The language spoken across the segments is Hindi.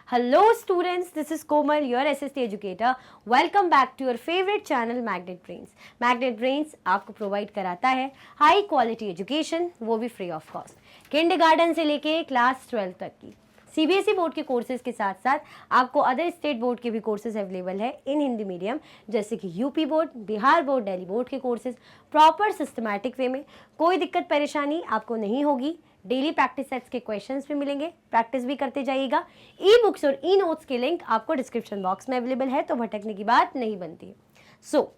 Hello students, this is Komal, your SST educator. Welcome back to your favorite channel Magnet Brains. Magnet Brains आपको प्रोवाइड कराता है हाई क्वालिटी एजुकेशन, वो भी फ्री ऑफ कॉस्ट, किंडरगार्टन से लेके क्लास 12 तक की सीबीएसई बोर्ड के कोर्सेज के साथ साथ आपको अदर स्टेट बोर्ड के भी कोर्सेज अवेलेबल है इन हिंदी मीडियम, जैसे कि UP board, Bihar board, Delhi board के कोर्सेज प्रॉपर सिस्टमैटिक वे में। कोई दिक्कत परेशानी आपको नहीं होगी। डेली प्रैक्टिस सेट्स के क्वेश्चंस भी मिलेंगे, प्रैक्टिस भी करते जाइएगा। ई बुक्स और ई नोट्स के लिंक आपको डिस्क्रिप्शन बॉक्स में अवेलेबल है, तो भटकने की बात नहीं बनती है। सो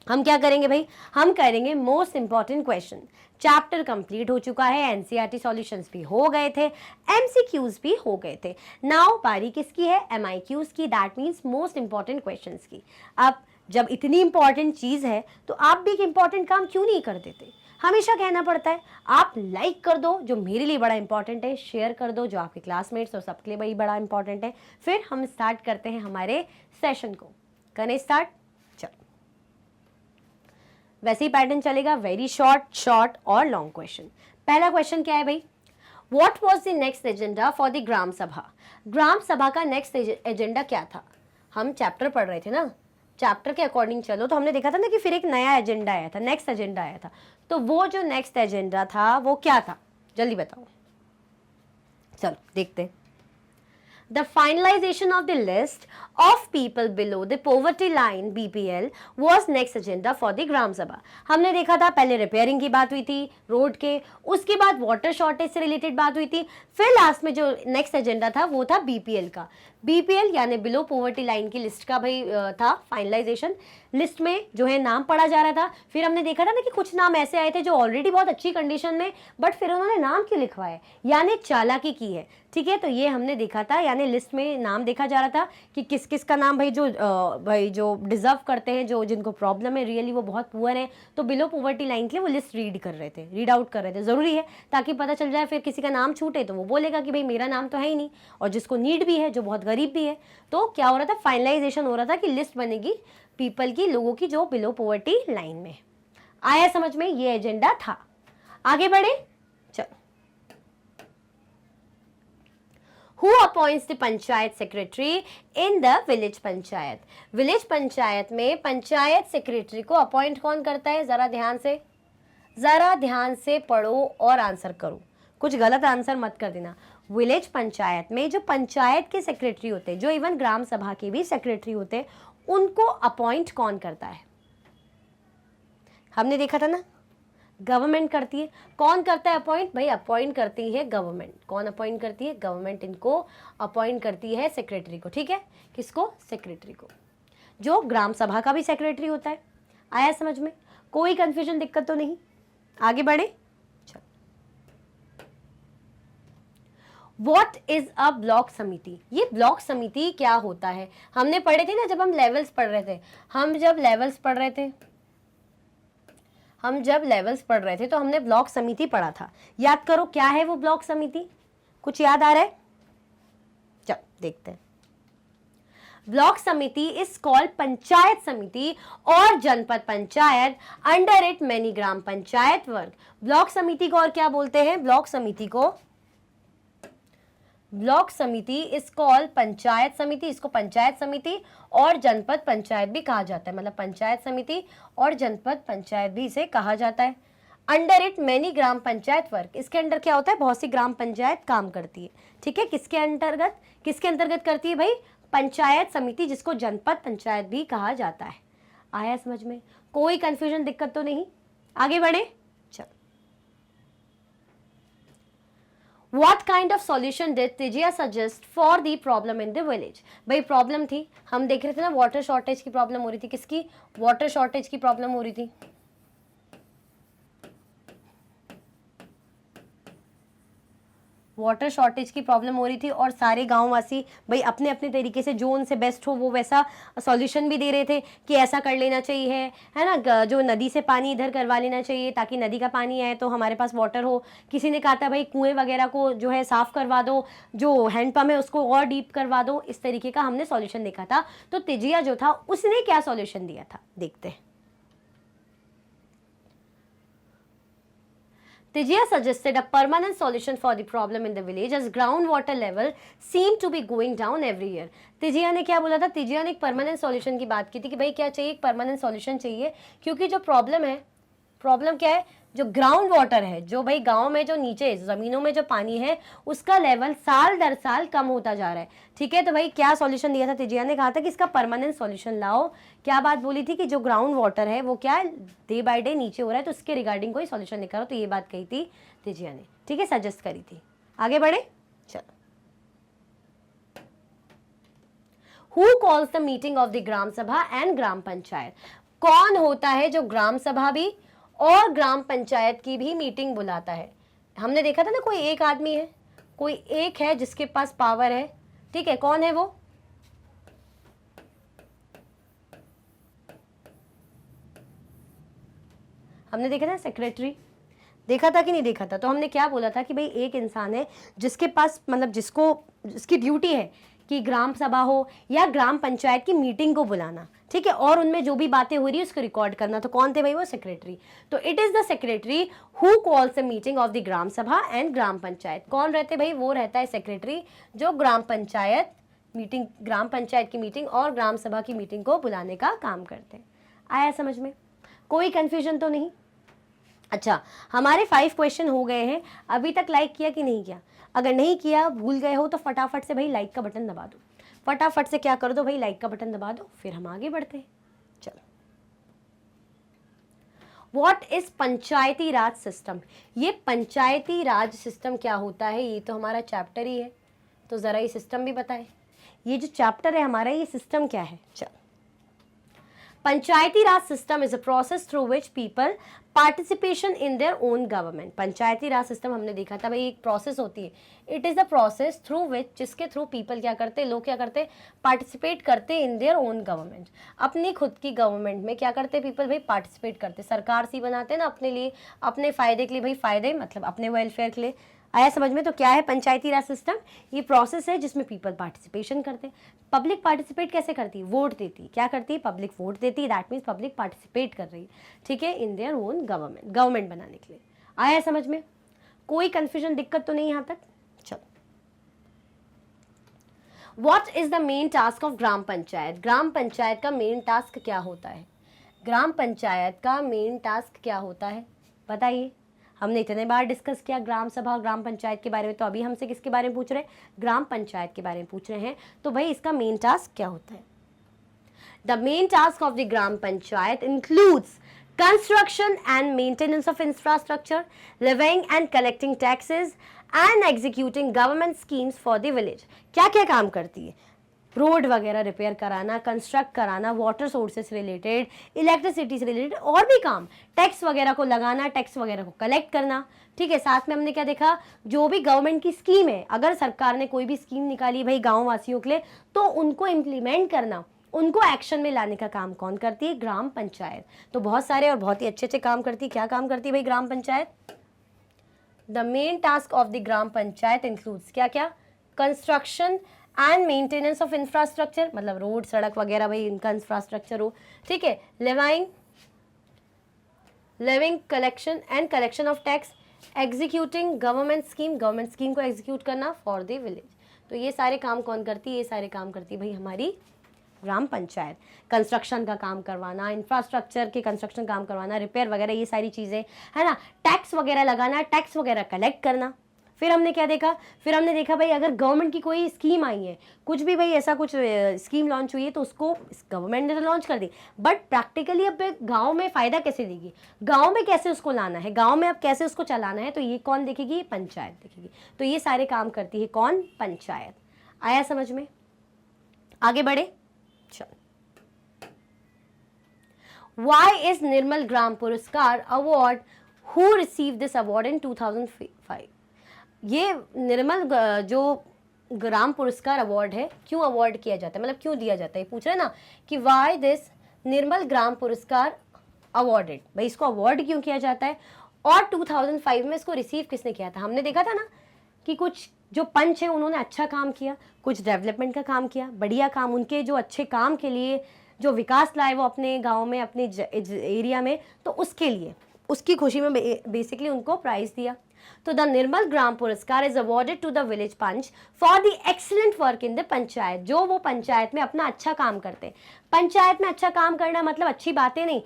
हम क्या करेंगे भाई, हम करेंगे most important question. Chapter complete हो चुका है, एनसीईआरटी सॉल्यूशंस भी हो गए थे, एमसीक्यूज भी हो गए थे। नाउ बारी किसकी है, एमआईक्यूज की, that means most important questions की। अब जब इतनी इंपॉर्टेंट चीज है तो आप भी एक इंपॉर्टेंट काम क्यों नहीं कर देते। हमेशा कहना पड़ता है आप लाइक कर दो, जो मेरे लिए बड़ा इंपॉर्टेंट है, शेयर कर दो, जो आपके क्लासमेट्स और सबके लिए बड़ा इंपॉर्टेंट है। फिर हम स्टार्ट करते हैं हमारे सेशन को। करें स्टार्ट, चलो। वैसे ही पैटर्न चलेगा, वेरी शॉर्ट, शॉर्ट और लॉन्ग क्वेश्चन। पहला क्वेश्चन क्या है भाई, what was the next agenda for the gram sabha. Gram सभा का नेक्स्ट एजेंडा क्या था। हम चैप्टर पढ़ रहे थे ना, चैप्टर के अकॉर्डिंग चलो, तो हमने देखा था ना कि फिर एक नया एजेंडा आया था, नेक्स्ट एजेंडा आया था। तो वो जो नेक्स्ट एजेंडा था वो क्या था, जल्दी बताओ। चलो देखते हैं। The finalization of the list of people below the poverty line BPL was next agenda for the ग्राम सभा। हमने देखा था पहले रिपेयरिंग की बात हुई थी रोड के, उसके बाद वाटर शॉर्टेज से रिलेटेड बात हुई थी, फिर लास्ट में जो नेक्स्ट एजेंडा था वो था बीपीएल का। बीपीएल यानी बिलो पॉवर्टी लाइन की लिस्ट का भाई था फाइनलाइजेशन। लिस्ट में जो है नाम पढ़ा जा रहा था। फिर हमने देखा था ना कि कुछ नाम ऐसे आए थे जो ऑलरेडी बहुत अच्छी कंडीशन में, बट फिर उन्होंने नाम क्यों लिखवाया, यानी चालाकी की है। ठीक है, तो ये हमने देखा था, यानी लिस्ट में नाम देखा जा रहा था कि किस किस का नाम भाई जो डिजर्व करते हैं, जो जिनको प्रॉब्लम है, रियली वो बहुत पुअर है, तो बिलो पॉवर्टी लाइन के लिए वो लिस्ट रीड कर रहे थे, रीड आउट कर रहे थे। जरूरी है ताकि पता चल जाए, फिर किसी का नाम छूटे तो वो बोलेगा कि भाई मेरा नाम तो है ही नहीं, और जिसको नीड भी है, जो बहुत गरीब भी है। तो क्या हो रहा था, फाइनलाइजेशन हो रहा था कि लिस्ट बनेगी पीपल की, लोगों की जो बिलो पॉवर्टी लाइन में। आया समझ में, ये एजेंडा था। आगे बढ़े, चलो। Who appoints the panchayat secretary in the village panchayat. Village panchayat में पंचायत सेक्रेटरी को अपॉइंट कौन करता है, जरा ध्यान से पढ़ो और आंसर करो, कुछ गलत आंसर मत कर देना। विलेज पंचायत में जो पंचायत के सेक्रेटरी होते हैं, जो इवन ग्राम सभा के भी सेक्रेटरी होते हैं, उनको अपॉइंट कौन करता है। हमने देखा था ना, गवर्नमेंट करती है। कौन करता है अपॉइंट, भाई अपॉइंट करती है गवर्नमेंट। कौन अपॉइंट करती है, गवर्नमेंट इनको अपॉइंट करती है सेक्रेटरी को। ठीक है, किसको, सेक्रेटरी को, जो ग्राम सभा का भी सेक्रेटरी होता है। आया समझ में, कोई कंफ्यूजन, दिक्कत तो नहीं। आगे बढ़े, चलो। What is a ब्लॉक समिति। ये ब्लॉक समिति क्या होता है, हमने पढ़े थे ना जब हम लेवल्स पढ़ रहे थे। हम जब लेवल्स पढ़ रहे थे तो हमने ब्लॉक समिति पढ़ा था। याद करो क्या है वो ब्लॉक समिति, कुछ याद आ रहा है, चलो देखते हैं। ब्लॉक समिति इज कॉल्ड पंचायत समिति और जनपद पंचायत, अंडर इट मैनी ग्राम पंचायत वर्ग। ब्लॉक समिति को और क्या बोलते हैं, ब्लॉक समिति इस कॉल्ड पंचायत समिति, इसको पंचायत समिति और जनपद पंचायत भी कहा जाता है, मतलब पंचायत समिति और जनपद पंचायत भी इसे कहा जाता है। अंडर इट मैनी ग्राम पंचायत वर्ग, इसके अंडर क्या होता है, बहुत सी ग्राम पंचायत काम करती है। ठीक है, किसके अंतर्गत करती है भाई, पंचायत समिति, जिसको जनपद पंचायत भी कहा जाता है। आया समझ में, कोई कंफ्यूजन, दिक्कत तो नहीं। आगे बढ़े, चलो। What kind of solution did Tijia suggest for the problem in the village। भाई प्रॉब्लम थी, हम देख रहे थे ना, वाटर शॉर्टेज की प्रॉब्लम हो रही थी। किसकी, वाटर शॉर्टेज की प्रॉब्लम हो रही थी। वाटर शॉर्टेज की प्रॉब्लम हो रही थी और सारे गांववासी भाई अपने अपने तरीके से जो उनसे बेस्ट हो वो वैसा सॉल्यूशन भी दे रहे थे कि ऐसा कर लेना चाहिए, है ना, जो नदी से पानी इधर करवा लेना चाहिए ताकि नदी का पानी आए तो हमारे पास वाटर हो। किसी ने कहा था भाई कुएं वगैरह को जो है साफ करवा दो, जो हैंडपम्प है उसको और डीप करवा दो। इस तरीके का हमने सॉल्यूशन देखा था। तो तिजिया जो था उसने क्या सॉल्यूशन दिया था, देखते हैं। Tijia suggested a permanent solution for the problem in the village as groundwater level seemed to be going down every year. तिजिया ने क्या बोला था? तिजिया ने एक परमानेंट सॉल्यूशन की बात की थी कि भाई क्या चाहिए, एक परमानेंट सॉल्यूशन चाहिए, क्योंकि जो प्रॉब्लम है, प्रॉब्लम क्या है, जो ग्राउंड वाटर है, जो भाई गांव में जो नीचे जमीनों में जो पानी है उसका लेवल साल दर साल कम होता जा रहा है। ठीक है, तो भाई क्या सॉल्यूशन दिया था? तिजिया ने कहा था कि इसका परमानेंट सॉल्यूशन लाओ। क्या बात बोली थी? कि जो ग्राउंड वाटर है वो क्या है, डे बाय डे नीचे हो रहा है, तो उसके रिगार्डिंग कोई सॉल्यूशन निकालो। तो ये बात कही थी तिजिया ने, ठीक है, सजेस्ट करी थी। आगे बढ़े, चलो। Who calls the meeting of the gram sabha and ग्राम पंचायत? कौन होता है जो ग्राम सभा भी और ग्राम पंचायत की भी मीटिंग बुलाता है? हमने देखा था ना, कोई एक आदमी है, कोई एक है जिसके पास पावर है, ठीक है, कौन है वो? हमने देखा था सेक्रेटरी, देखा था कि नहीं देखा था? तो हमने क्या बोला था कि भाई एक इंसान है जिसके पास, मतलब जिसकी ड्यूटी है कि ग्राम सभा हो या ग्राम पंचायत की मीटिंग को बुलाना, ठीक है, और उनमें जो भी बातें हो रही है उसको रिकॉर्ड करना। तो कौन थे भाई? वो सेक्रेटरी। तो it is the secretary who calls the meeting of the gram sabha and ग्राम पंचायत। कौन रहते भाई? वो रहता है सेक्रेटरी, जो ग्राम पंचायत की मीटिंग और ग्राम सभा की मीटिंग को बुलाने का काम करते हैं। आया समझ में? कोई कंफ्यूजन तो नहीं? अच्छा, हमारे 5 क्वेश्चन हो गए हैं। अभी तक लाइक किया कि नहीं किया? अगर नहीं किया, भूल गए हो, तो फटाफट से भाई लाइक का बटन दबा दो। फटाफट से क्या कर दो भाई, लाइक का बटन दबा दो, फिर हम आगे बढ़ते हैं। चलो, what is Panchayati raj system? ये पंचायती राज सिस्टम क्या होता है? ये तो हमारा चैप्टर ही है, तो जरा ये सिस्टम भी बताएं। ये जो चैप्टर है हमारा, ये सिस्टम क्या है? चलो, panchayati raj system is a process through which people participation in their own government. Panchayati raj system हमने देखा था भाई, एक प्रोसेस होती है। It is the process through which, जिसके थ्रू पीपल क्या करते, लोग क्या करते, पार्टिसिपेट करते इन देयर ओन गवर्नमेंट। अपनी खुद की गवर्नमेंट में क्या करते पीपल भाई, पार्टिसिपेट करते। सरकार सी बनाते ना अपने लिए, अपने फायदे के लिए भाई, फायदे मतलब अपने वेलफेयर के लिए। आया समझ में? तो क्या है पंचायती राज सिस्टम? ये प्रोसेस है जिसमें पीपल पार्टिसिपेशन करते हैं। पब्लिक पार्टिसिपेट कैसे करती है? वोट देती है। क्या करती है? पब्लिक वोट देती है। दैट मीन्स पब्लिक पार्टिसिपेट कर रही है, ठीक है, इन देयर ओन गवर्नमेंट बनाने के लिए। आया समझ में? कोई कंफ्यूजन, दिक्कत तो नहीं यहाँ तक? चलो, what is the main task of gram panchayat? Gram panchayat का मेन टास्क क्या होता है? ग्राम पंचायत का मेन टास्क क्या होता है, बताइए। हमने इतने बार डिस्कस किया ग्राम सभा, ग्राम पंचायत के बारे में, तो अभी हमसे किसके बारे में पूछ रहे हैं? ग्राम पंचायत के बारे में पूछ रहे हैं। तो भाई इसका मेन टास्क क्या होता है? The main task of the gram panchayat includes construction and maintenance of infrastructure, living and collecting taxes and executing government schemes for the village. क्या क्या काम करती है? रोड वगैरह रिपेयर कराना, कंस्ट्रक्ट कराना, वाटर सोर्सेस रिलेटेड, इलेक्ट्रिसिटी से रिलेटेड और भी काम, टैक्स वगैरह को लगाना, टैक्स वगैरह को कलेक्ट करना, ठीक है। साथ में हमने क्या देखा, जो भी गवर्नमेंट की स्कीम है, अगर सरकार ने कोई भी स्कीम निकाली भाई गाँव वासियों के लिए, तो उनको इम्प्लीमेंट करना, उनको एक्शन में लाने का काम कौन करती है? ग्राम पंचायत। तो बहुत सारे और बहुत ही अच्छे अच्छे काम करती है। क्या काम करती है भाई gram panchayat? The main task of the gram panchayat includes क्या क्या? Construction and maintenance of infrastructure, मतलब रोड सड़क वगैरह भाई इनका इंफ्रास्ट्रक्चर हो, ठीक है। Levying collection and collection of tax, executing government scheme को एग्जीक्यूट करना फॉर द विलेज। तो ये सारे काम कौन करती है? ये सारे काम करती है भाई हमारी ग्राम पंचायत। कंस्ट्रक्शन का काम करवाना, इंफ्रास्ट्रक्चर के कंस्ट्रक्शन काम करवाना, रिपेयर वगैरह, ये सारी चीज़ें है ना, टैक्स वगैरह लगाना, टैक्स वगैरह कलेक्ट करना। फिर हमने क्या देखा? फिर हमने देखा भाई अगर गवर्नमेंट की कोई स्कीम आई है, कुछ भी भाई ऐसा कुछ स्कीम लॉन्च हुई है, तो उसको गवर्नमेंट ने तो लॉन्च कर दी, बट प्रैक्टिकली अब गांव में फ़ायदा कैसे देगी, गांव में कैसे उसको लाना है, गांव में अब कैसे उसको चलाना है, तो ये कौन देखेगी? पंचायत देखेगी। तो ये सारे काम करती है कौन? पंचायत। आया समझ में? आगे बढ़े, चलो। Why is निर्मल ग्राम पुरस्कार award, who received this award in 2005? ये निर्मल जो ग्राम पुरस्कार अवार्ड है, क्यों अवार्ड किया जाता है, मतलब क्यों दिया जाता है, पूछ रहे ना कि वाई दिस निर्मल ग्राम पुरस्कार अवार्डेड, भाई इसको अवार्ड क्यों किया जाता है, और 2005 में इसको रिसीव किसने किया था। हमने देखा था ना कि कुछ जो पंच है उन्होंने अच्छा काम किया, कुछ डेवलपमेंट का काम किया, बढ़िया काम, उनके जो अच्छे काम के लिए जो विकास लाए वो अपने गाँव में, अपने एरिया में, तो उसके लिए उसकी खुशी में बेसिकली उनको प्राइज दिया। तो the Nirmal Gram Puraskar is awarded to the village panch for the excellent work in the panchayat. जो वो पंचायत में अपना अच्छा काम करते हैं। पंचायत में अच्छा काम करना मतलब अच्छी बातें नहीं,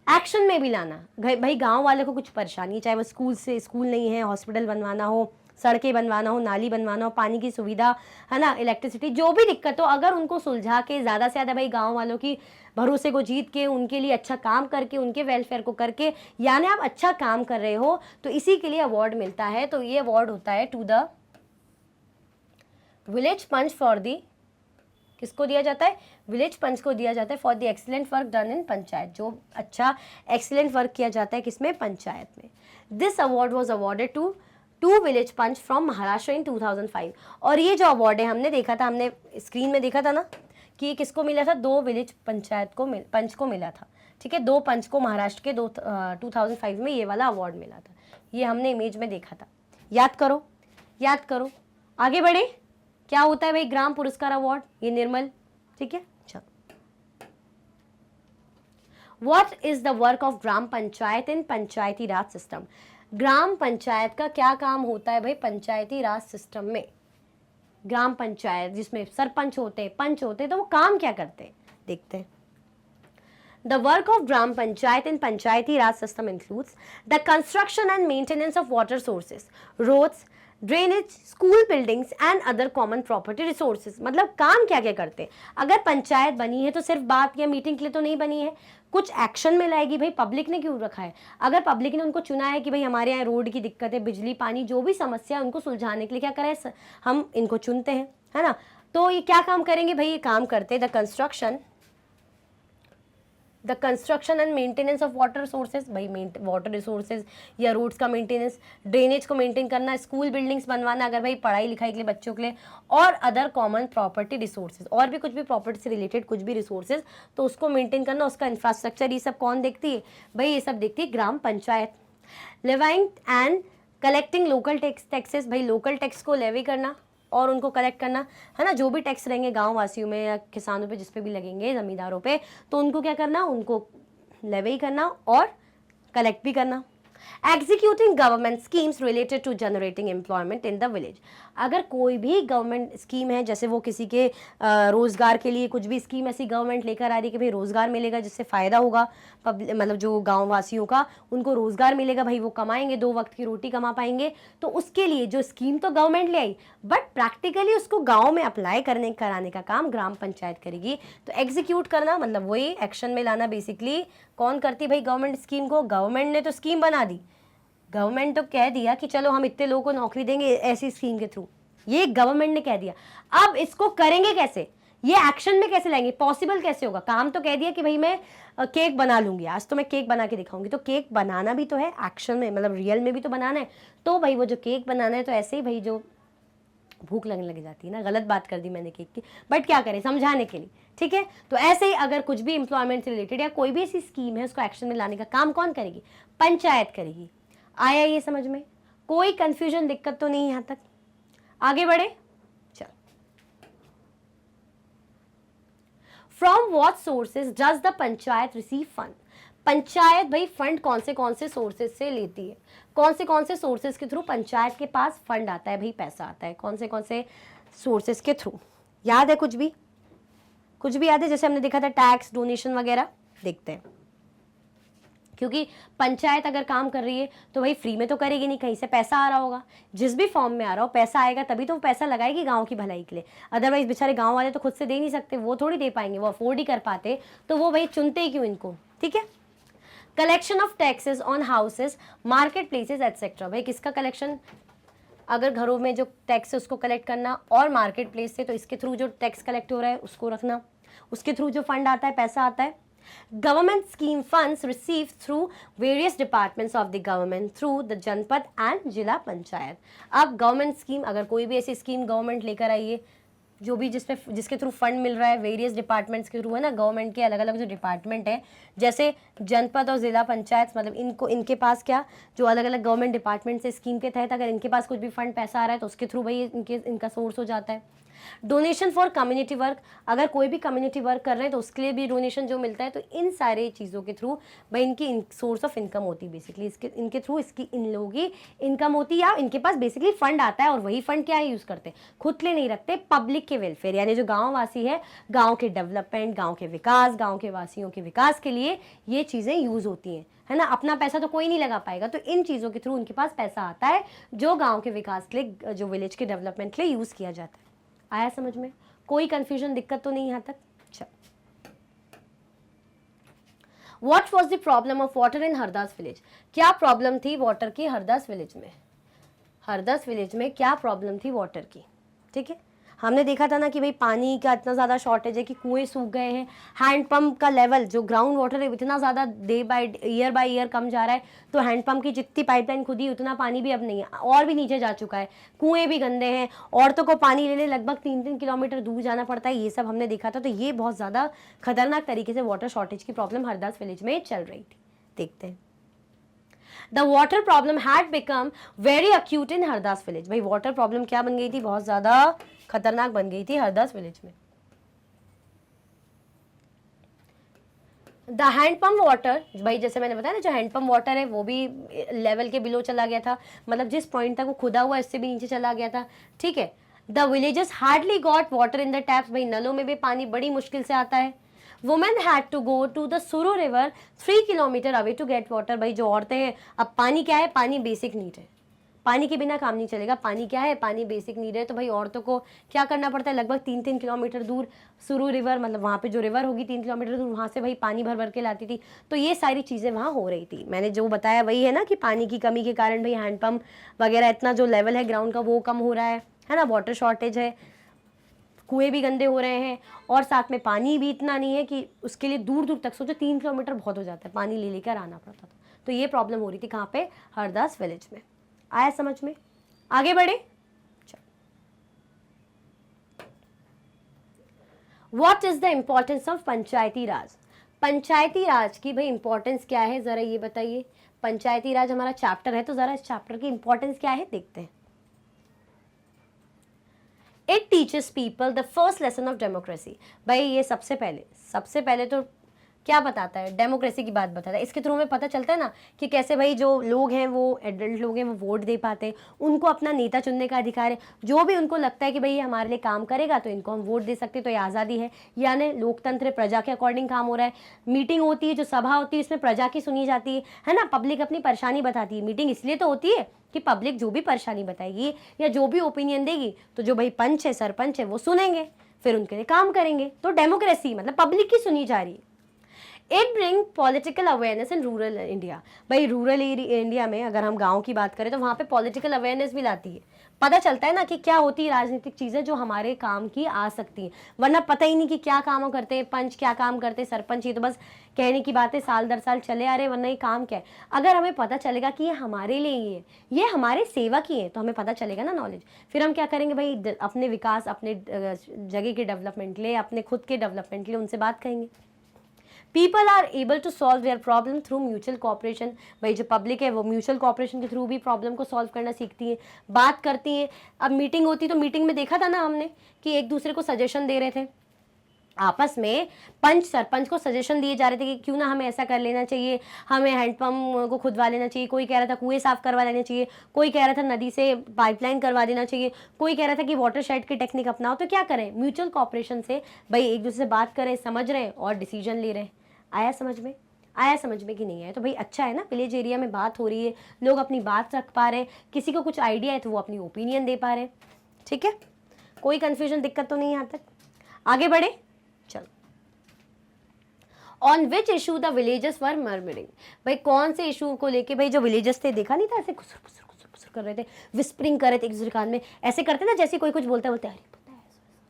एक्शन में भी लाना। भाई गांव वाले को कुछ परेशानी, चाहे वो स्कूल नहीं है, हॉस्पिटल बनवाना हो, सड़कें बनवाना हो, नाली बनवाना हो, पानी की सुविधा है ना, इलेक्ट्रिसिटी, जो भी दिक्कत हो, अगर उनको सुलझा के ज़्यादा से ज़्यादा भाई गांव वालों की भरोसे को जीत के उनके लिए अच्छा काम करके उनके वेलफेयर को करके, यानी आप अच्छा काम कर रहे हो, तो इसी के लिए अवार्ड मिलता है। तो ये अवार्ड होता है to the village panch for the, किसको दिया जाता है? विलेज पंच को दिया जाता है for the excellent work done in panchayat. जो अच्छा एक्सीलेंट वर्क किया जाता है किसमें? पंचायत में। This award was awarded to village panch from Maharashtra in 2005। और ये जो अवार्ड है हमने देखा था, हमने स्क्रीन में देखा था ना कि किसको मिला था? 2 विलेज पंचायत को पंच को मिला था। ठीक है, 2 पंच को महाराष्ट्र के 2005 में ये वाला अवार्ड मिला था। ये हमने इमेज में देखा था। याद करो, याद करो, आगे बढ़े। क्या होता है भाई ग्राम पुरस्कार अवार्ड? ये निर्मल, ठीक है। चलो, what is the work of gram panchayat in panchayati raj system? Gram panchayat का क्या काम होता है भाई पंचायती राज सिस्टम में? ग्राम पंचायत जिसमें सरपंच होते हैं, पंच होते हैं, तो वो काम क्या करते हैं देखते हैं। The work of Gram Panchayat in Panchayati Raj system includes the construction and maintenance of water sources, roads, drainage, school buildings and other common property resources. मतलब काम क्या क्या करते हैं। अगर पंचायत बनी है तो सिर्फ बात या मीटिंग के लिए तो नहीं बनी है, कुछ एक्शन में लाएगी। भाई पब्लिक ने क्यों रखा है? अगर पब्लिक ने उनको चुना है कि भाई हमारे यहाँ रोड की दिक्कत है, बिजली, पानी, जो भी समस्या है उनको सुलझाने के लिए क्या करें, हम इनको चुनते हैं, है ना। तो ये क्या काम करेंगे भाई? ये काम करते हैं the construction and maintenance of water sources. भाई वाटर रिसोर्सेज या रोड्स का मेंटेनेंस, ड्रेनेज को मेंटेन करना, स्कूल बिल्डिंग्स बनवाना अगर भाई पढ़ाई लिखाई के लिए बच्चों के लिए, और अदर कॉमन प्रॉपर्टी रिसोर्सेज, और भी कुछ भी प्रॉपर्टी से रिलेटेड कुछ भी रिसोर्सेज, तो उसको मेंटेन करना, उसका इंफ्रास्ट्रक्चर, ये सब कौन देखती है भाई? ये सब देखती है gram panchayat. Levying and collecting local taxes. भाई लोकल टैक्स को लेवी करना और उनको कलेक्ट करना, है ना। जो भी टैक्स रहेंगे गांव वासियों में या किसानों पे, जिस पे भी लगेंगे, ज़मींदारों पे, तो उनको क्या करना? उनको लेवी करना और कलेक्ट भी करना। Executing government schemes related to generating employment in the village. अगर कोई भी गवर्नमेंट स्कीम है, जैसे वो किसी के रोजगार के लिए कुछ भी स्कीम ऐसी गवर्नमेंट लेकर आ रही है कि भाई रोजगार मिलेगा, जिससे फ़ायदा होगा मतलब जो गांव वासियों का, उनको रोजगार मिलेगा, भाई वो कमाएंगे, 2 वक्त की रोटी कमा पाएंगे, तो उसके लिए जो स्कीम तो गवर्नमेंट ले आई, बट प्रैक्टिकली उसको गाँव में अप्लाई कराने का काम ग्राम पंचायत करेगी। तो एग्जीक्यूट करना मतलब वही एक्शन में लाना बेसिकली कौन करती भाई? गवर्नमेंट स्कीम को। गवर्नमेंट ने तो स्कीम बना दी, गवर्नमेंट तो कह दिया कि चलो हम इतने लोगों को नौकरी देंगे ऐसी स्कीम के थ्रू, ये गवर्नमेंट ने कह दिया। अब इसको करेंगे कैसे? ये एक्शन में कैसे लाएंगे? पॉसिबल कैसे होगा? काम तो कह दिया कि भाई मैं केक बना लूंगी, आज तो मैं केक बना के दिखाऊंगी, तो केक बनाना भी तो है एक्शन में, मतलब रियल में भी तो बनाना है। तो भाई वो जो केक बनाना है, तो ऐसे ही भाई जो भूख लगने लग जाती है ना, गलत बात कर दी मैंने केक की, बट क्या करें, समझाने के लिए, ठीक है। तो ऐसे ही अगर कुछ भी एम्प्लॉयमेंट से रिलेटेड या कोई भी ऐसी स्कीम है, उसको एक्शन में लाने का काम कौन करेगी? पंचायत करेगी। आया ये समझ में? कोई कंफ्यूजन, दिक्कत तो नहीं? यहां तक आगे बढ़े। चल, from what sources does the panchayat receive fund? Panchayat भाई फंड कौन से सोर्सेज से लेती है? कौन से सोर्सेज के थ्रू पंचायत के पास फंड आता है भाई, पैसा आता है? कौन से सोर्सेज के थ्रू? याद है कुछ भी याद है? जैसे हमने देखा था टैक्स, डोनेशन वगैरह। देखते हैं, क्योंकि पंचायत अगर काम कर रही है तो भाई फ्री में तो करेगी नहीं, कहीं से पैसा आ रहा होगा, जिस भी फॉर्म में आ रहा हो पैसा आएगा तभी तो पैसा लगाएगी गांव की भलाई के लिए। अदरवाइज बेचारे गांव वाले तो खुद से दे नहीं सकते, वो थोड़ी दे पाएंगे, वो अफोर्ड ही कर पाते, तो वो भाई चुनते ही क्यों इनको, ठीक है। Collection of taxes on houses, market places etcetera. भाई किसका कलेक्शन? अगर घरों में जो टैक्स है उसको कलेक्ट करना, और मार्केट प्लेस से तो इसके थ्रू जो टैक्स कलेक्ट हो रहा है उसको रखना, उसके थ्रू जो फंड आता है, पैसा आता है। Government scheme funds receive through various departments of the government through the जनपद एंड जिला पंचायत। अब गवर्नमेंट स्कीम, अगर कोई भी ऐसी स्कीम गवर्नमेंट लेकर आई है, जो भी जिसके थ्रू फंड मिल रहा है, वेरियस डिपार्टमेंट्स के थ्रू, है ना, गवर्नमेंट के अलग अलग जो डिपार्टमेंट है, जैसे जनपद और जिला पंचायत, मतलब इनके पास क्या, जो अलग अलग गवर्नमेंट डिपार्टमेंट से स्कीम के तहत अगर इनके पास कुछ भी फंड पैसा आ रहा है तो उसके थ्रू भाई इनका सोर्स हो जाता है। डोनेशन फॉर कम्युनिटी वर्क, अगर कोई भी कम्युनिटी वर्क कर रहे हैं तो उसके लिए भी डोनेशन जो मिलता है, तो इन सारे चीज़ों के थ्रू भाई इनकी सोर्स ऑफ इनकम होती है बेसिकली, इसके इनके थ्रू इसकी इन लोगों की इनकम होती है, या इनके पास बेसिकली फंड आता है और वही फंड क्या है यूज़ करते हैं, खुद के लिए नहीं रखते, पब्लिक के वेलफेयर, यानी जो गाँव वासी है, गाँव के डेवलपमेंट, गाँव के विकास, गाँव के वासियों के विकास के लिए ये चीज़ें यूज़ होती हैं, है ना। अपना पैसा तो कोई नहीं लगा पाएगा, तो इन चीज़ों के थ्रू उनके पास पैसा आता है जो गांव के विकास के लिए, जो विलेज के डेवलपमेंट के लिए यूज़ किया जाता है। आया समझ में? कोई कंफ्यूजन, दिक्कत तो नहीं यहाँ तक? चल, what was the problem of water in Hardas village? क्या प्रॉब्लम थी वाटर की हरदास विलेज में? हरदास विलेज में क्या प्रॉब्लम थी वाटर की? ठीक है, हमने देखा था ना कि भाई पानी का इतना ज़्यादा शॉर्टेज है कि कुएं सूख गए हैं, हैंडपंप का लेवल, जो ग्राउंड वाटर है इतना ज़्यादा डे बाय ईयर कम जा रहा है, तो हैंडपंप की जितनी पाइपलाइन खुदी उतना पानी भी अब नहीं है, और भी नीचे जा चुका है, कुएं भी गंदे हैं, औरतों को पानी लेने लगभग 3-3 किलोमीटर दूर जाना पड़ता है, ये सब हमने देखा था। तो ये बहुत ज़्यादा खतरनाक तरीके से वाटर शॉर्टेज की प्रॉब्लम हरदास विलेज में चल रही थी। देखते हैं, the water problem had become very acute in Hardas village. भाई वाटर प्रॉब्लम क्या बन गई थी? बहुत ज़्यादा खतरनाक बन गई थी हरदास विलेज में। द हैंडपम्प वाटर, भाई जैसे मैंने बताया ना, जो हैंडपम्प वाटर है वो भी लेवल के बिलो चला गया था, मतलब जिस पॉइंट तक वो खुदा हुआ इससे भी नीचे चला गया था। ठीक है, the villages hardly got water in the taps. भाई नलों में भी पानी बड़ी मुश्किल से आता है। Women had to go to the Suru river 3 kilometre away to get water. भाई जो औरतें हैं, अब पानी क्या है? पानी बेसिक नीड है, पानी के बिना काम नहीं चलेगा। पानी क्या है? पानी बेसिक नीड है। तो भाई औरतों को क्या करना पड़ता है? लगभग 3-3 किलोमीटर दूर सुरू रिवर, मतलब वहाँ पे जो रिवर होगी 3 किलोमीटर दूर, वहाँ से भाई पानी भर भर के लाती थी। तो ये सारी चीज़ें वहाँ हो रही थी। मैंने जो बताया वही है ना कि पानी की कमी के कारण भाई हैंडपम्प वगैरह, इतना जो लेवल है ग्राउंड का वो कम हो रहा है ना, वाटर शॉर्टेज है, कुएं भी गंदे हो रहे हैं, और साथ में पानी भी इतना नहीं है कि उसके लिए दूर दूर तक, सोचो 3 किलोमीटर बहुत हो जाता है, पानी ले लेकर आना पड़ता था। तो ये प्रॉब्लम हो रही थी कहाँ पे? हरदास विलेज में। आया समझ में? आगे बढ़े। What is the importance of panchayati raj? Panchayati raj की भाई इंपॉर्टेंस क्या है, जरा ये बताइए। पंचायती राज हमारा चैप्टर है, तो जरा इस चैप्टर की इंपॉर्टेंस क्या है देखते हैं। It teaches people the first lesson of democracy. भाई ये सबसे पहले तो क्या बताता है? डेमोक्रेसी की बात बताता है। इसके थ्रू हमें पता चलता है ना कि कैसे भाई जो लोग हैं, वो एडल्ट लोग हैं, वो वोट दे पाते हैं, उनको अपना नेता चुनने का अधिकार है। जो भी उनको लगता है कि भाई ये हमारे लिए काम करेगा तो इनको हम वोट दे सकते हैं, तो ये आज़ादी है। यानी लोकतंत्र प्रजा के अकॉर्डिंग काम हो रहा है। मीटिंग होती है, जो सभा होती है, इसमें प्रजा की सुनी जाती है ना, पब्लिक अपनी परेशानी बताती है। मीटिंग इसलिए तो होती है कि पब्लिक जो भी परेशानी बताएगी या जो भी ओपिनियन देगी, तो जो भाई पंच है, सरपंच है, वो सुनेंगे, फिर उनके लिए काम करेंगे। तो डेमोक्रेसी मतलब पब्लिक की सुनी जा रही है। It bring political awareness in rural India. भाई रूरल इंडिया में अगर हम गांव की बात करें तो वहाँ पे पॉलिटिकल अवेयरनेस भी लाती है। पता चलता है ना कि क्या होती है राजनीतिक चीज़ें जो हमारे काम की आ सकती हैं, वरना पता ही नहीं कि क्या काम करते हैं पंच, क्या काम करते हैं सरपंच। ये तो बस कहने की बात है, साल दर साल चले आ रहे, वरना ये काम क्या है। अगर हमें पता चलेगा कि ये हमारे लिए ही है, ये हमारे सेवक ही है, तो हमें पता चलेगा ना नॉलेज। फिर हम क्या करेंगे भाई? अपने विकास, अपने जगह के डेवलपमेंट के लिए, अपने खुद के डेवलपमेंट के लिए उनसे बात करेंगे। People are able to solve their problem through mutual cooperation. भाई जो पब्लिक है वो म्यूचुअल कॉपरेशन के थ्रू भी प्रॉब्लम को सॉल्व करना सीखती है, बात करती है। अब मीटिंग होती तो मीटिंग में देखा था ना हमने कि एक दूसरे को सजेशन दे रहे थे, आपस में पंच सरपंच को सजेशन दिए जा रहे थे कि क्यों ना हमें ऐसा कर लेना चाहिए, हमें हैंडपम्प को खुदवा लेना चाहिए। कोई कह रहा था कुएं साफ करवा लेना चाहिए, कोई कह रहा था नदी से पाइपलाइन करवा देना चाहिए, कोई कह रहा था कि वाटर शेड की टेक्निक अपनाओ। तो क्या करें? म्यूचुअल कॉपरेशन से भाई एक दूसरे से बात करें, समझ रहे हैं और डिसीजन ले रहे हैं। आया समझ में? आया समझ में कि नहीं आया? तो भाई अच्छा है ना, विलेज एरिया में बात हो रही है, लोग अपनी बात रख पा रहे हैं, किसी को कुछ आइडिया है तो वो अपनी ओपिनियन दे पा रहे हैं। ठीक है, कोई कंफ्यूजन, दिक्कत तो नहीं यहाँ तक? आगे बढ़े, चलो। On which issue the villagers were murmuring. भाई कौन से इशू को लेके? भाई जो विलेजर्स थे, देखा नहीं था ऐसे खुसर खुसर खुसर खुसर कर रहे थे, विस्परिंग कर रहे थे एक दूसरे कान में, ऐसे करते ना जैसे कोई कुछ बोलता बोलते, अरे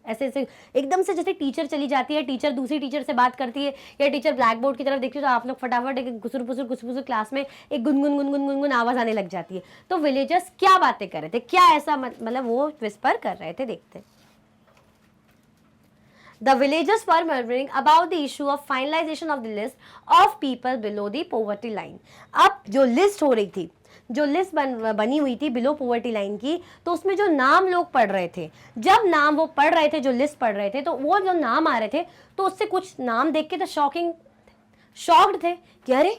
ऐसे ऐसे एकदम से, जैसे टीचर चली जाती है, टीचर दूसरी टीचर से बात करती है, या टीचर ब्लैक बोर्ड की तरफ देखती है, तो आप लोग फटाफट एक घुसुर क्लास में एक गुनगुन आवाज आने लग जाती है। तो विलेजर्स क्या बातें कर रहे थे, क्या ऐसा मतलब वो विस्पर कर रहे थे, देखते। The villagers were murmuring about the issue of finalization of the list of people below the poverty line. अब जो लिस्ट हो रही थी, जो लिस्ट बनी हुई थी बिलो पॉवर्टी लाइन की, तो उसमें जो नाम लोग पढ़ रहे थे, जब नाम वो पढ़ रहे थे, जो लिस्ट पढ़ रहे थे, तो वो जो नाम आ रहे थे तो उससे कुछ नाम देख के तो शॉक्ड थे कि अरे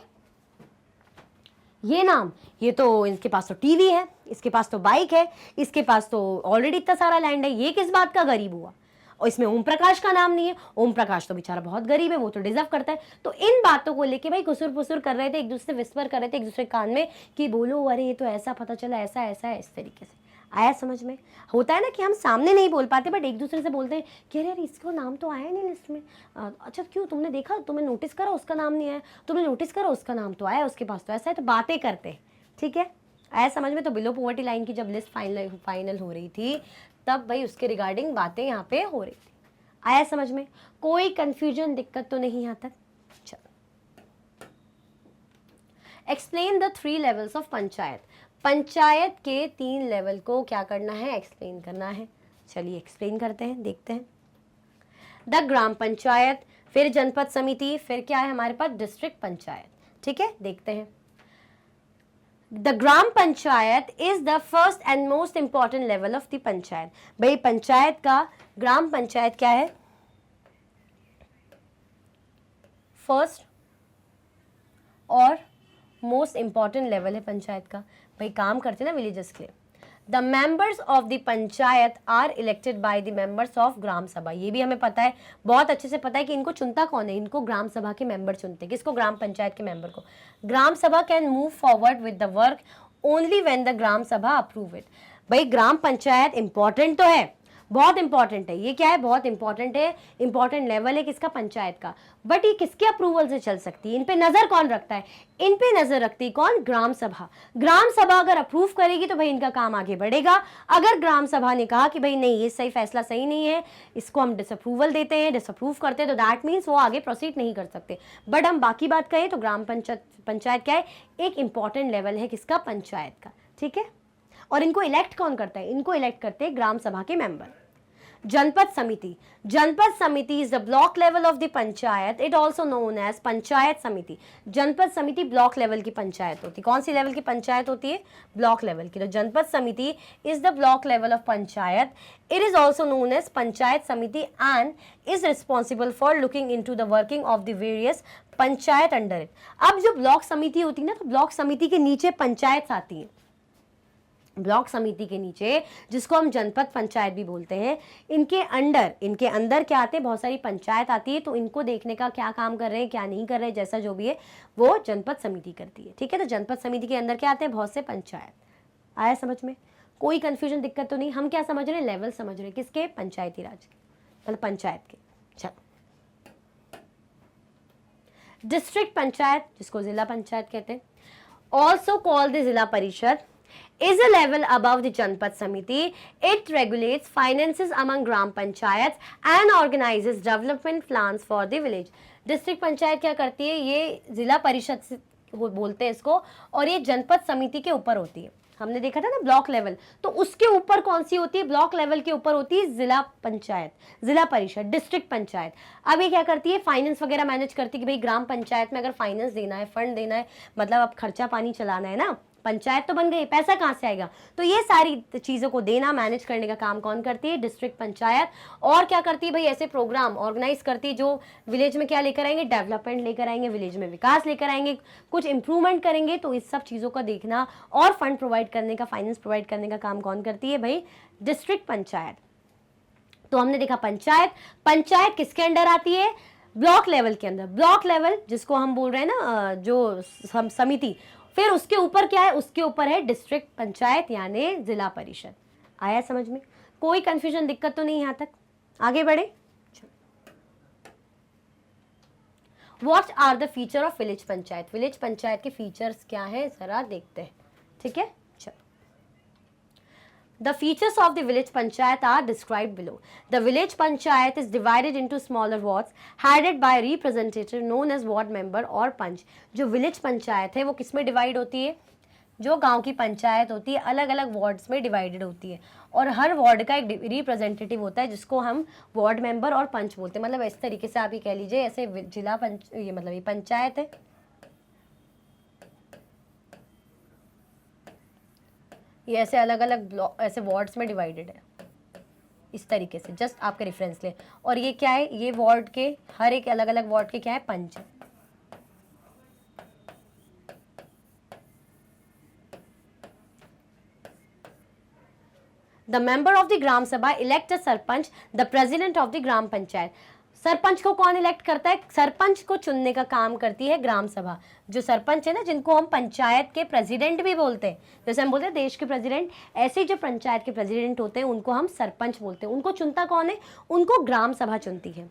ये नाम, ये तो इसके पास तो टीवी है, इसके पास तो बाइक है, इसके पास तो ऑलरेडी इतना सारा लैंड है, ये किस बात का गरीब हुआ? और इसमें ओम प्रकाश का नाम नहीं है, ओम प्रकाश तो बेचारा बहुत गरीब है, वो तो डिजर्व करता है। तो इन बातों को लेके भाई घुसुर फुसुर कर रहे थे, एक दूसरे विस्पर कर रहे थे एक दूसरे कान में कि बोलो अरे ये तो ऐसा पता चला, ऐसा ऐसा है, इस तरीके से। आया समझ में? होता है ना कि हम सामने नहीं बोल पाते बट एक दूसरे से बोलते हैं कि अरे यार इसको नाम तो आया नहीं लिस्ट में, अच्छा क्यों, तुमने देखा, तुम्हें नोटिस करा उसका नाम नहीं आया, तुमने नोटिस करा उसका नाम तो आया, उसके पास तो ऐसा है, तो बातें करते हैं। ठीक है, आया समझ में? तो बिलो पॉवर्टी लाइन की जब लिस्ट फाइनल हो रही थी तब भाई उसके रिगार्डिंग बातें यहाँ पे हो रही थी। आया समझ में? कोई कंफ्यूजन, दिक्कत तो नहीं यहाँ तक? चलो, explain the 3 levels of panchayat. Panchayat के 3 लेवल को क्या करना है? एक्सप्लेन करना है। चलिए एक्सप्लेन करते हैं, देखते हैं। द ग्राम पंचायत, फिर जनपद समिति, फिर क्या है हमारे पास? डिस्ट्रिक्ट पंचायत। ठीक है, देखते हैं। The gram panchayat is the first and most important level of the panchayat. भाई पंचायत का, ग्राम पंचायत क्या है? फर्स्ट और मोस्ट इंपॉर्टेंट लेवल है पंचायत का। भाई काम करते हैं ना विलेजेस के लिए। The members of the panchayat are elected by the members of gram sabha. ये भी हमें पता है, बहुत अच्छे से पता है कि इनको चुनता कौन है? इनको ग्राम सभा के मेंबर चुनते हैं। किसको? ग्राम पंचायत के मेंबर को। Gram sabha can move forward with the work only when the gram sabha approve it. भाई ग्राम पंचायत इंपॉर्टेंट तो है, बहुत इंपॉर्टेंट है, ये क्या है? बहुत इंपॉर्टेंट है, इंपॉर्टेंट लेवल है किसका? पंचायत का। बट ये किसके अप्रूवल से चल सकती है? इन पे नजर कौन रखता है? इन पे नजर रखती है कौन? ग्राम सभा। ग्राम सभा अगर अप्रूव करेगी तो भाई इनका काम आगे बढ़ेगा। अगर ग्राम सभा ने कहा कि भाई नहीं ये सही फैसला सही नहीं है, इसको हम डिसअप्रूवल देते हैं, डिसअप्रूव करते हैं, तो दैट मीन्स वो आगे प्रोसीड नहीं कर सकते। बट हम बाकी बात कहें तो ग्राम पंचायत क्या है? एक इंपॉर्टेंट लेवल है किसका? पंचायत का। ठीक है, और इनको इलेक्ट कौन करता है? इनको इलेक्ट करते हैं ग्राम सभा के मेंबर। जनपद समिति, जनपद समिति is the block level of the panchayat, it also known as panchayat Samiti. Janpad समिति ब्लॉक लेवल की पंचायत होती है। कौन सी लेवल की पंचायत होती है? ब्लॉक लेवल की। तो जनपद समिति is the block level of panchayat, it is also known as panchayat samiti and is responsible for looking into the working of the various panchayat under it. अब जो ब्लॉक समिति होती है ना, तो ब्लॉक समिति के नीचे पंचायत आती है। ब्लॉक समिति के नीचे, जिसको हम जनपद पंचायत भी बोलते हैं, इनके अंदर क्या आते हैं? बहुत सारी पंचायत आती है। तो इनको देखने का क्या काम कर रहे हैं, क्या नहीं कर रहे हैं, जैसा जो भी है वो जनपद समिति करती है। ठीक है, तो जनपद समिति के अंदर क्या आते हैं? बहुत से पंचायत। आया समझ में? कोई कंफ्यूजन, दिक्कत तो नहीं? हम क्या समझ रहे हैं? लेवल समझ रहे हैं किसके? पंचायती राज के, मतलब पंचायत के। चलो, डिस्ट्रिक्ट पंचायत, जिसको जिला पंचायत कहते हैं, ऑल्सो कॉल्ड द जिला परिषद, is a level above the Janpad Samiti. It regulates finances among Gram Panchayats and organizes development plans for the village. District panchayat क्या करती है? ये जिला परिषद से बोलते हैं इसको, और ये जनपद समिति के ऊपर होती है। हमने देखा था ना ब्लॉक लेवल, तो उसके ऊपर कौन सी होती है? ब्लॉक लेवल के ऊपर होती है जिला पंचायत, जिला परिषद, डिस्ट्रिक्ट पंचायत। अब ये क्या करती है? फाइनेंस वगैरह मैनेज करती है कि भाई ग्राम पंचायत में अगर फाइनेंस देना है, फंड देना है, मतलब अब खर्चा पानी चलाना है ना, पंचायत तो बन गई, पैसा कहाँ से आएगा? तो ये सारी चीज़ों को देना, मैनेज करने का काम कौन करती है? डिस्ट्रिक्ट पंचायत। और क्या करती है भाई? ऐसे प्रोग्राम ऑर्गेनाइज करती है जो विलेज में क्या लेकर आएंगे? डेवलपमेंट लेकर आएंगे, विलेज में विकास लेकर आएंगे, कुछ इंप्रूवमेंट करेंगे। तो इस सब चीज़ों का देखना और फंड प्रोवाइड करने का, फाइनेंस प्रोवाइड करने का काम कौन करती है? भाई डिस्ट्रिक्ट पंचायत। तो हमने देखा पंचायत, पंचायत किसके अंडर आती है? ब्लॉक लेवल के अंदर। ब्लॉक लेवल जिसको हम बोल रहे हैं ना, जो समिति, फिर उसके ऊपर क्या है? उसके ऊपर है डिस्ट्रिक्ट पंचायत यानी जिला परिषद। आया समझ में? कोई कंफ्यूजन, दिक्कत तो नहीं? यहां तक आगे बढ़े। What are the feature of village panchayat? Village panchayat के फीचर्स क्या है, जरा देखते हैं। ठीक है, The features of the village panchayat are described below. The village panchayat is divided into smaller wards headed by a representative known as ward member और पंच। जो village पंचायत है वो किस में डिवाइड होती है? जो गांव की पंचायत होती है अलग अलग वार्ड्स में डिवाइडेड होती है, और हर वार्ड का एक रिप्रेजेंटेटिव होता है जिसको हम वार्ड मेंबर और पंच बोलते हैं। मतलब इस तरीके से आप ये कह लीजिए, ऐसे जिला पंच, ये मतलब ये पंचायत है, ये ऐसे अलग अलग ब्लॉक, ऐसे वार्ड्स में डिवाइडेड है इस तरीके से, जस्ट आपके रेफरेंस ले। और ये क्या है, ये वार्ड के हर एक अलग अलग वार्ड के क्या है, पंच है। The member of the gram sabha elect a sarpanch, the president of the gram panchayat. Sarpanch को कौन इलेक्ट करता है, सरपंच को चुनने का काम करती है ग्राम सभा। जो सरपंच है ना, जिनको हम पंचायत के प्रेसिडेंट भी बोलते हैं, जैसे हम बोलते हैं देश के प्रेसिडेंट, ऐसे जो पंचायत के प्रेसिडेंट होते हैं उनको हम सरपंच बोलते हैं। उनको चुनता कौन है, उनको ग्राम सभा चुनती है।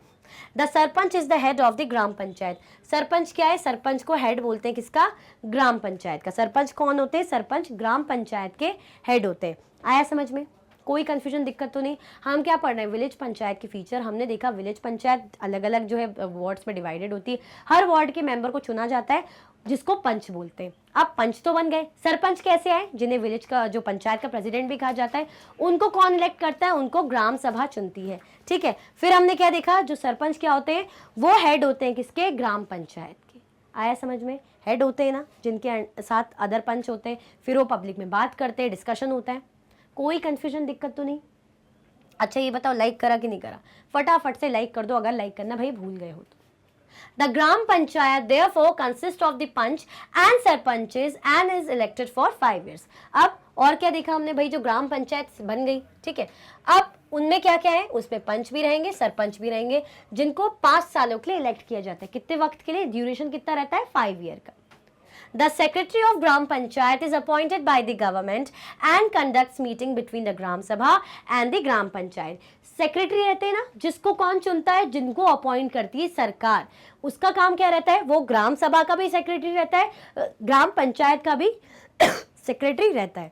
The sarpanch is the head of the gram panchayat. Sarpanch क्या है, सरपंच को हेड बोलते हैं, किसका, ग्राम पंचायत का। सरपंच कौन होते हैं, सरपंच ग्राम पंचायत के हेड होते हैं। आया समझ में, कोई कंफ्यूजन दिक्कत तो नहीं। हम क्या पढ़ रहे हैं, विलेज पंचायत के फीचर। हमने देखा विलेज पंचायत अलग अलग जो है वार्ड्स में डिवाइडेड होती है। हर वार्ड के मेंबर को चुना जाता है, जिसको पंच बोलते हैं। अब पंच तो बन गए, सरपंच कैसे आए, जिन्हें विलेज का जो पंचायत का प्रेसिडेंट भी कहा जाता है, उनको कौन इलेक्ट करता है, उनको ग्राम सभा चुनती है। ठीक है, फिर हमने क्या देखा, जो सरपंच क्या होते हैं, वो हेड होते हैं किसके, ग्राम पंचायत के। आया समझ में, हेड होते हैं ना, जिनके साथ अदर पंच होते हैं, फिर वो पब्लिक में बात करते हैं, डिस्कशन होता है। कोई कंफ्यूजन दिक्कत तो नहीं। अच्छा ये बताओ, लाइक करा कि नहीं करा, फटाफट से लाइक कर दो अगर लाइक करना भाई भूल गए हो तो। The gram panchayat therefore consists of the panch and sarpanches and is elected for 5 years। अब और क्या देखा हमने भाई, जो ग्राम पंचायत बन गई, ठीक है, अब उनमें क्या क्या है, उसमें पंच भी रहेंगे, सरपंच भी रहेंगे, जिनको 5 सालों के लिए इलेक्ट किया जाता है। कितने वक्त के लिए, ड्यूरेशन कितना रहता है, 5 year का। The secretary of Gram Panchayat is appointed by the government and conducts meeting between the Gram Sabha and the Gram Panchayat। Secretary रहते हैं ना, जिसको कौन चुनता है, जिनको अपॉइंट करती है सरकार। उसका काम क्या रहता है, वो ग्राम सभा का भी सेक्रेटरी रहता है, ग्राम पंचायत का भी सेक्रेटरी रहता है।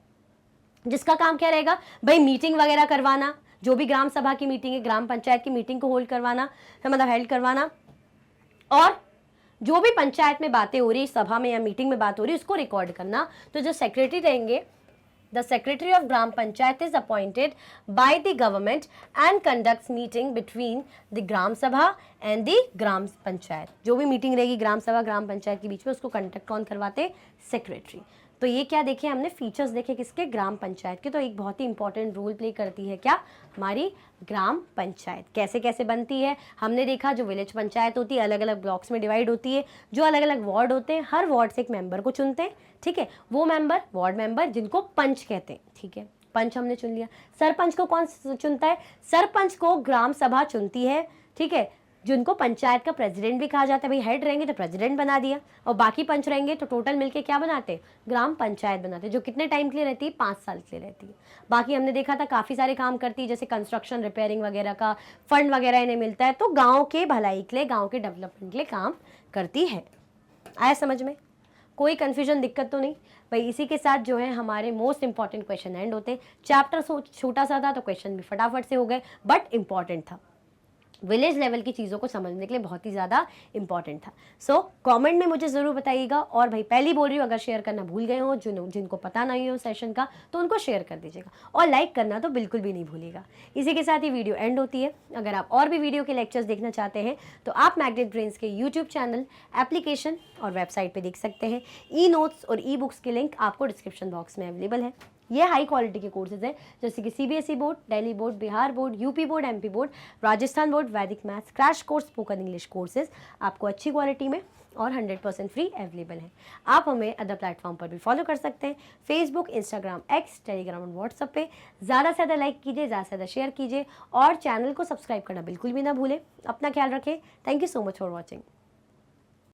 जिसका काम क्या रहेगा भाई, मीटिंग वगैरह करवाना, जो भी ग्राम सभा की मीटिंग है, ग्राम पंचायत की मीटिंग को होल्ड करवाना, मतलब हेल्ड करवाना, और जो भी पंचायत में बातें हो रही, सभा में या मीटिंग में बात हो रही, उसको रिकॉर्ड करना। तो जो सेक्रेटरी रहेंगे, the secretary of gram panchayat is appointed by the government and conducts meeting between the gram sabha and the gram panchayat. जो भी मीटिंग रहेगी ग्राम सभा ग्राम पंचायत के बीच में, उसको कंडक्ट कौन करवाते, सेक्रेटरी। तो ये क्या देखे हमने, फीचर्स देखे किसके, ग्राम पंचायत के। तो एक बहुत ही इंपॉर्टेंट रोल प्ले करती है क्या, हमारी ग्राम पंचायत। कैसे कैसे बनती है हमने देखा। जो विलेज पंचायत होती है अलग अलग ब्लॉक्स में डिवाइड होती है, जो अलग अलग वार्ड होते हैं, हर वार्ड से एक मेंबर को चुनते हैं, ठीक है, वो मेंबर वार्ड मेंबर, जिनको पंच कहते हैं, ठीक है, पंच हमने चुन लिया। सरपंच को कौन चुनता है, सरपंच को ग्राम सभा चुनती है, ठीक है, जिनको पंचायत का प्रेसिडेंट भी कहा जाता है। भाई हेड रहेंगे तो प्रेसिडेंट बना दिया, और बाकी पंच रहेंगे तो टोटल मिलके क्या बनाते, ग्राम पंचायत बनाते, जो कितने टाइम के लिए रहती है, 5 साल के लिए रहती है। बाकी हमने देखा था काफ़ी सारे काम करती है, जैसे कंस्ट्रक्शन रिपेयरिंग वगैरह का फंड वगैरह इन्हें मिलता है, तो गाँव के भलाई के लिए, गाँव के डेवलपमेंट के लिए काम करती है। आया समझ में, कोई कन्फ्यूजन दिक्कत तो नहीं भाई। इसी के साथ जो है हमारे मोस्ट इंपॉर्टेंट क्वेश्चन एंड होते हैं। चैप्टर छोटा सा था तो क्वेश्चन भी फटाफट से हो गए, बट इंपॉर्टेंट था, विलेज लेवल की चीज़ों को समझने के लिए बहुत ही ज़्यादा इंपॉर्टेंट था। सो कमेंट में मुझे ज़रूर बताइएगा। और भाई पहली बोल रही हूँ, अगर शेयर करना भूल गए हो, जिनको पता नहीं हो सेशन का, तो उनको शेयर कर दीजिएगा, और लाइक करना तो बिल्कुल भी नहीं भूलिएगा। इसी के साथ ही वीडियो एंड होती है। अगर आप और भी वीडियो के लेक्चर्स देखना चाहते हैं तो आप मैग्नेट ब्रेन्स के यूट्यूब चैनल, एप्लीकेशन और वेबसाइट पर देख सकते हैं। ई नोट्स और ई बुक्स के लिंक आपको डिस्क्रिप्शन बॉक्स में अवेलेबल है। ये हाई क्वालिटी के कोर्सेज हैं, जैसे कि CBSE board, Delhi board, Bihar board, UP board, MP board, Rajasthan board, वैदिक maths, crash course, spoken English courses आपको अच्छी क्वालिटी में और 100% फ्री अवेलेबल है। आप हमें अदर प्लेटफॉर्म पर भी फॉलो कर सकते हैं, फेसबुक, इंस्टाग्राम, एक्स, टेलीग्राम और व्हाट्सएप पे। ज़्यादा से ज़्यादा लाइक कीजिए, ज़्यादा से ज़्यादा शेयर कीजिए, और चैनल को सब्सक्राइब करना बिल्कुल भी ना भूलें। अपना ख्याल रखें। Thank you so much for watching.